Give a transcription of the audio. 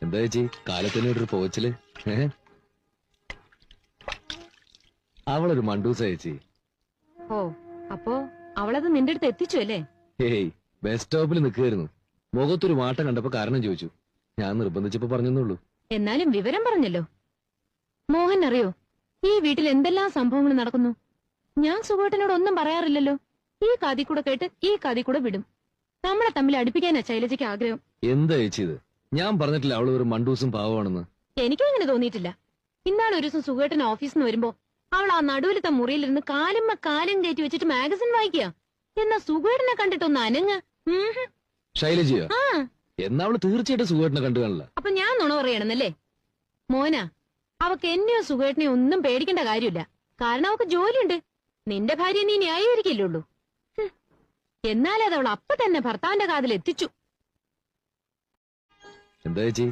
എന്താ ചേച്ചി കാലത്തിന് ഒരു പോച്ചില്? അവളൊരു മണ്ടൂസ ചേച്ചി. ഓ, അപ്പോ അവളത് നിന്റെ അടുത്ത് എത്തിച്ചു അല്ലേ? ഹേയ്, ബസ് സ്റ്റോപ്പിൽ നിൽക്കുകയായിരുന്നു. മുഖത്തൊരു മാട്ടം കണ്ടപ്പോ കാരണം ചോദിച്ചു. ഞാൻ നിർബന്ധിച്ചപ്പോ പറഞ്ഞെന്നുള്ളൂ. എന്നാലും വിവരം പറഞ്ഞല്ലോ. മോഹൻ അറിയോ ഈ വീട്ടിൽ എന്തെല്ലാം സംഭവങ്ങൾ നടക്കുന്നു? ഞാൻ സുഖേട്ടനോട് ഒന്നും പറയാറില്ലല്ലോ. ഈ കാതി കൂടെ കേട്ട് ഈ കാതി കൂടെ വിടും. നമ്മളെ തമ്മിൽ അടുപ്പിക്കാനാ ശൈലജയ്ക്ക് ആഗ്രഹം. എന്താ ചേച്ചി ഇത്? ഞാൻ പറഞ്ഞിട്ടില്ല അവള് ഒരു മണ്ടൂസും പാവമാണെന്ന്. എനിക്കും അങ്ങനെ തോന്നിയിട്ടില്ല. ഇന്നാണ് ഒരു ദിവസം സുഖേട്ടൻ ഓഫീസിൽ നിന്ന് വരുമ്പോ അവൾ ആ നടുവിലത്തെ മുറിയിലിരുന്ന് കാലുമ്മ കാലും കയറ്റി വെച്ചിട്ട് മാഗസിൻ വായിക്കുക. എന്നാ സുഖേട്ടനെ കണ്ടിട്ടൊന്ന് അനങ്ങ. ശൈലജയോ? എന്നാ അവള് തീർച്ചയായിട്ടും സുഖേട്ടനെ കണ്ടു കാണില്ല. അപ്പൊ ഞാൻ നുണ പറയണമെന്നല്ലേ? മോന, അവക്ക് എന്നെയോ സുഖേട്ടനെയോ ഒന്നും പേടിക്കേണ്ട കാര്യമില്ല. കാരണം അവക്ക് ജോലിയുണ്ട്. നിന്റെ ഭാര്യ നീ ന്യായീകരിക്കില്ലുള്ളൂ. എന്നാലത് അവൾ അപ്പൊ തന്നെ ഭർത്താവിന്റെ കാതിൽ എത്തിച്ചു. എന്താ ചേച്ചി